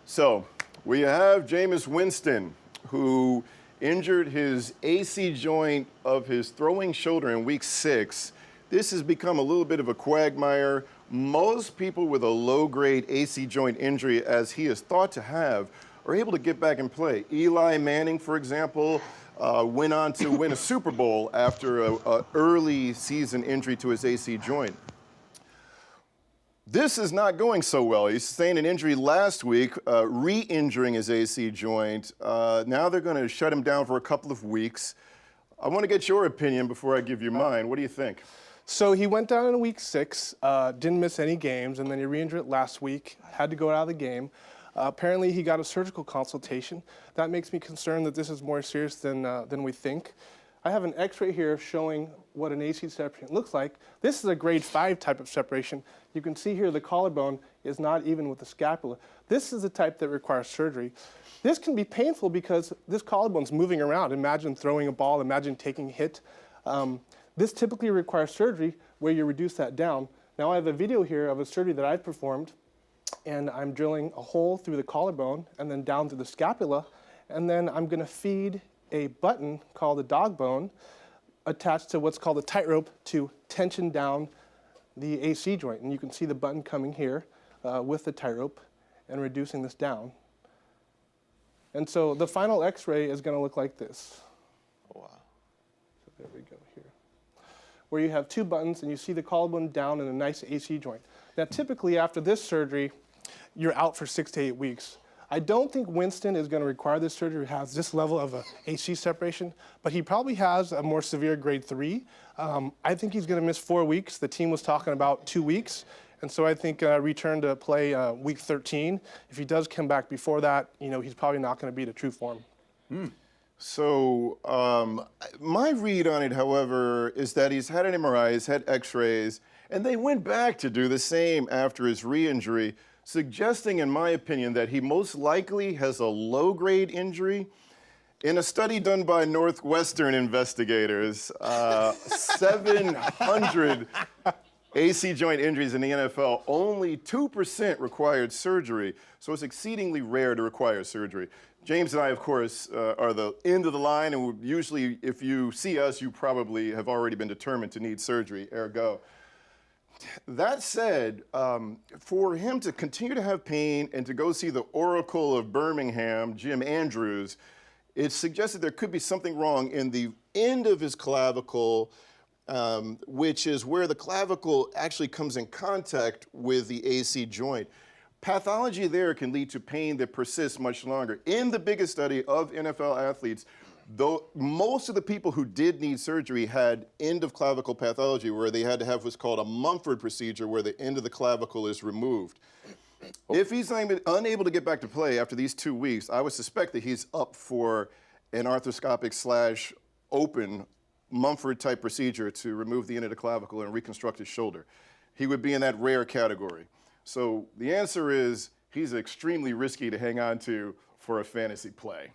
So we have Jameis Winston, who injured his AC joint of his throwing shoulder in week 6. This has become a little bit of a quagmire. Most people with a low-grade AC joint injury, as he is thought to have, are able to get back and play. Eli Manning, for example, went on to win a Super Bowl after an early season injury to his AC joint. This is not going so well. He sustained an injury last week, re-injuring his AC joint. Now they're going to shut him down for a couple of weeks. I want to get your opinion before I give you mine. What do you think? So he went down in week 6, didn't miss any games, and then he re-injured it last week, had to go out of the game. Apparently he got a surgical consultation. That makes me concerned that this is more serious than we think. I have an x-ray here showing what an AC separation looks like. This is a grade 5 type of separation. You can see here the collarbone is not even with the scapula. This is the type that requires surgery. This can be painful because this collarbone's moving around. Imagine throwing a ball, imagine taking a hit. This typically requires surgery where you reduce that down. Now I have a video here of a surgery that I've performed, and I'm drilling a hole through the collarbone and then down through the scapula, and then I'm going to feed a button called a dog bone attached to what's called a tightrope to tension down the AC joint. And you can see the button coming here with the tightrope and reducing this down. And so the final x-ray is going to look like this. Wow. So there we go here. Where you have 2 buttons and you see the collarbone down in a nice AC joint. Now typically after this surgery, you're out for 6 to 8 weeks. I don't think Winston is going to require this surgery, has this level of a AC separation, but he probably has a more severe grade 3. I think he's going to miss 4 weeks. The team was talking about 2 weeks, and so I think return to play week 13. If he does come back before that, you know, he's probably not going to be to true form. So my read on it, however, is that he's had an MRI, he's had x-rays, and they went back to do the same after his re-injury, suggesting, in my opinion, that he most likely has a low-grade injury. In a study done by Northwestern investigators, 700 AC joint injuries in the NFL, only 2% required surgery, so it's exceedingly rare to require surgery. James and I, of course, are the end of the line, and usually if you see us, you probably have already been determined to need surgery, ergo. That said, for him to continue to have pain and to go see the Oracle of Birmingham, Jim Andrews, it suggested there could be something wrong in the end of his clavicle, which is where the clavicle actually comes in contact with the AC joint. Pathology there can lead to pain that persists much longer. In the biggest study of NFL athletes, though most of the people who did need surgery had end of clavicle pathology where they had to have what's called a Mumford procedure where the end of the clavicle is removed. If he's unable to get back to play after these 2 weeks, I would suspect that he's up for an arthroscopic / open Mumford type procedure to remove the end of the clavicle and reconstruct his shoulder. He would be in that rare category. So the answer is he's extremely risky to hang on to for a fantasy play.